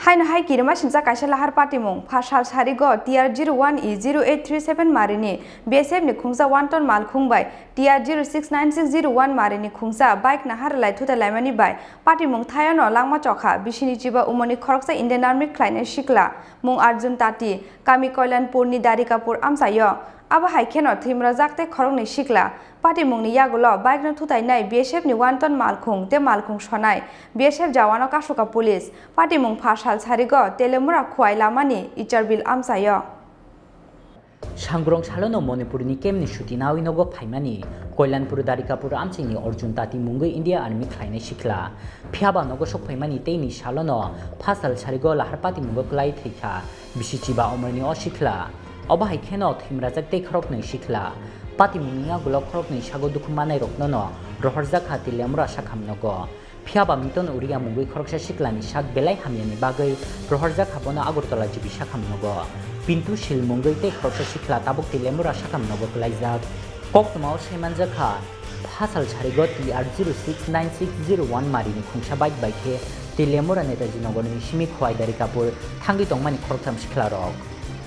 Hain hai kirma simsa kaisa lahar patimung phasal sarigo TR01E0837 marini BSF ni khungsa 1 ton mal khungbai TR069601 marini khungsa bike nahar lai thuta laimani bai patimung thayono langma chokha bisini jiba umoni Khoroksa Indian Army Khlainai Sikla mung Arjun Tati kami Koilanpur ni Darikapur amsayo aba haikeno thimra jakte Khoroknwi Sikla Patimung ni yagulo bike na thutai nai BSF ni 1 ton malkhung te malkhung sonai BSF jawano kasuka police Patimung phasal sarigo telemura khwai lamani icharbil amsayo Sangrong salono Manipurni kemni shuti nawi nogo phaimani Koilanpur Darikapur amchini Arjun Tati Mungo India Army Khlainai Sikla phiaba nogo sok phaimani teini salono phasal sarigo Lahar Patimungo klai Thwikha bisichiba omrni o Sikla oba haikeno thimra jakte Khoroknwi Sikla Patimungni yagulo Khoroknwi sago dukhmanai roknono rohorjak hati lemra sakhamnogo phiaba miton uriya mungui Khoroksa Siklani sak belai hamyani bagai rohorjak habono Agartala jibi sakhamnogo pintu silmungui te Khoroksa Sikla tabuk tilemura sakhamnogo klaijak koktumao semanjakha phasal sarigo TR069601 marini khungsa bike baikhe tilemura Netaji Nogorni simi khwai Darikapur thangi tongmani Khoroksa Siklarok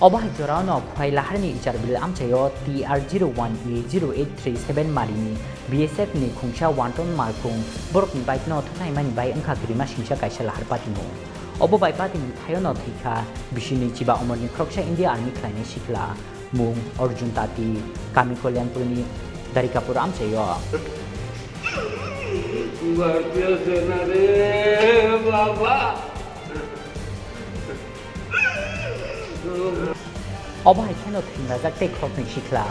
Obahai jorano khwai laharni icharbil amchayo TR01E0837 marini BSF ni khungsa 1 ton malkhung borokni bike no thothaimani bai angkha grima singsa kaisa lahar patimu obo bai patimu thayono Thwikha bisini chiba omorni Khoroksa India Army Khlainai Sikla mung Arjun Tati kami Koilanpurni Darikapur amchayo Bhartiya Sena re baba Obahai keno thimra jakte Khoroknwi Sikla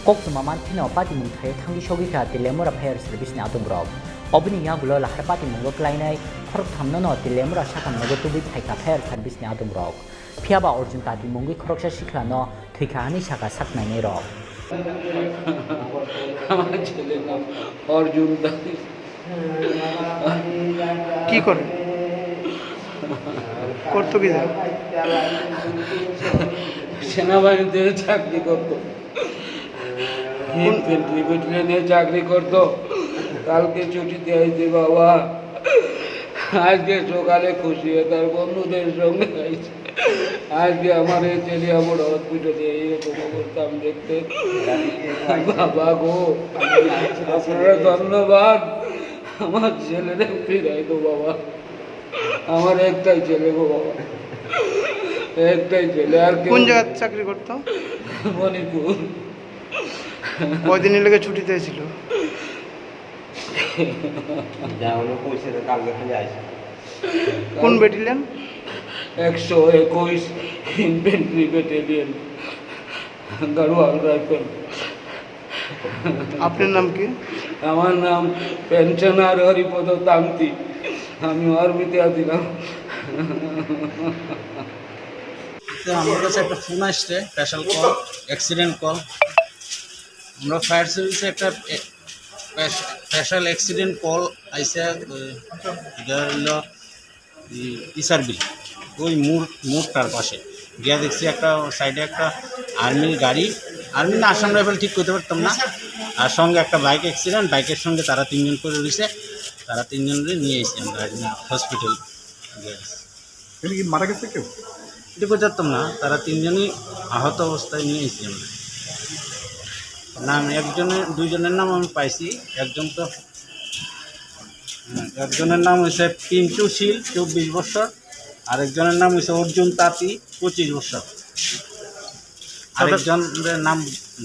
koktuma manthino patimung thayo thangi sogika tilemura fire service ni atungrok obni yagulo lahar patimungo Khlainai khorok thamnono tilemura sakamnogo tubi thaika fire service ni atungrok phiaba Arjun Tati mungui Khoroksa Sikla no Thwikha ani saka saknainai rok আমার ছেলের নাম অর্জুন দাস কি করে করতো কি সেনাবাহিনীতে চাকরি করতো ইনফেন্ট্রি ব্যাটালিয়নে চাকরি করতো কালকে ছুটিতে আইছে বাবা আজকে সকালে খুশি হয়ে তার বন্ধুদের সঙ্গে আইছে আজকে আমার এই ছেলে আমার হসপিটালে এরকম অবস্থা আমি দেখতে বাবা গো আপনারা ধন্যবাদ আমার ছেলেরে ফিরাই তো বাবা আমার একটাই ছেলে গো বাবা একটাই ছেলে আর কোন জায়গায় চাকরি করতো মণিপুর কয়দিনের লেগে ছুটিতে ছিল কোন battalion 121 infantry battalion Garhwal rifle আপনার নাম কি আমার নাম পেনশনার হরিপদ তান্তি আমি আর্মিতে আছিলাম আমার কাছে একটা ফোন আসছে স্পেশাল কল অ্যাক্সিডেন্ট কল আমরা ফায়ার সার্ভিসে একটা স্পেশাল অ্যাক্সিডেন্ট কল আইসে এটা হলো ইসারবিল ওই মোড়টার পাশে গিয়া দেখছি একটা সাইডে একটা আর্মির গাড়ি আর্মি না আসাম রাইফেল ঠিক করতে পারতাম না আর সঙ্গে একটা বাইক অ্যাক্সিডেন্ট বাইকের সঙ্গে তারা 3 জন করে রয়েছে তারা 3 জনরে নিয়ে এসেছি আমরা হসপিটাল কি মারা গেছে কেউ এটা করতাম না তারা 3 জনই আহত অবস্থায় নিয়ে এসেছি আমরা নাম দুইজনের নাম আমি পাইছি একজনের নাম হয়েছে পিন্টু শীল 24 বছর আরেকজনের নাম হয়েছে অর্জুন তাঁতি 25 বছর আরেকজনের নাম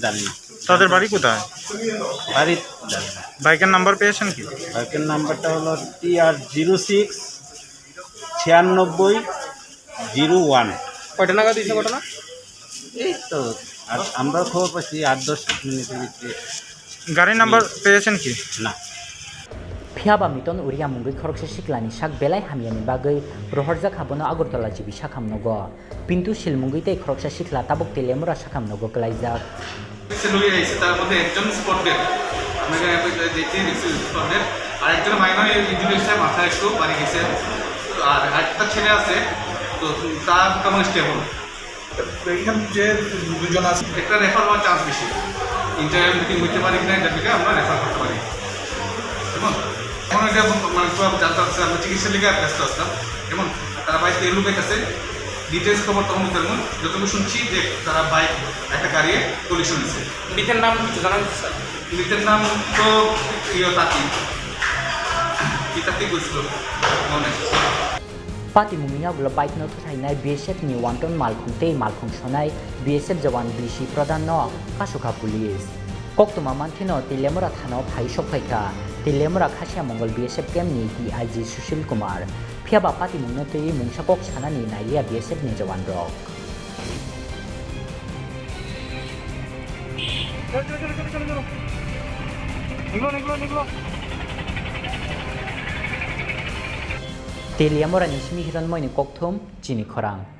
জানি না তাদের বাড়ি কোথায় বাড়ি জানি না বাইকের নাম্বার পেয়েছেন কি বাইকের নাম্বারটা হলো TR069601 কয়টা নাগাদ দিয়েছে ঘটনা এই তো আর আমরা খবর পাচ্ছি 8-10 মিনিটের ভিতরে গাড়ির নাম্বার পেয়েছেন কি না phiaba miton uriya mungui Khoroksa Siklani sak belai hamyani bagai rohorjak habono Agartala jibi sakhamnogo pintu silmungui te Khoroksa Sikla tabuk tilemura sakhamnogo klaijak সেলুই আইছে তার মধ্যে একজন স্পটেড আমাকে দেখতে দেখছি স্পটেড আর একজন মাইনর ইঞ্জুরি হয়েছে মাথা একটু পানি গেছে আর একটা ছেলে আছে তো তার কেমন স্টেবল এইখানে যে দুজন আছে একটা রেফার হওয়ার চান্স বেশি ইন্টারভিউ মিটিং হইতে পারি কিনা এটা থেকে আমরা রেফার করতে পারি এবং এখন এটা মানে জানতে চাচ্ছি আমরা চিকিৎসা লিগে ব্যস্ত আসলাম এবং তারা বাইক তেল লুকাই আছে ডিটেলস খবর তখন দিতে পারবো যতটুকু শুনছি যে তারা বাইক একটা গাড়ি কলিশন হয়েছে মৃতের নাম কিছু জানা যাচ্ছে মৃতের নাম তো তাঁতি কি তাঁতি বলছিল মনে Patimungo gula bike no Khlainai BSF ni wanton malkhung tei malkhung sonai BSF jawan bishi pradhan no kasukha police koktuma manthino tilemura thano phai sokhaika tilemura khasya mongol BSF camp ni DIG Sushil Kumar phiaba Patimungo tei mungsakok sanani naiya BSF ni jawan rok Teliamora ni simi hiron moini kokthum Chini Khorang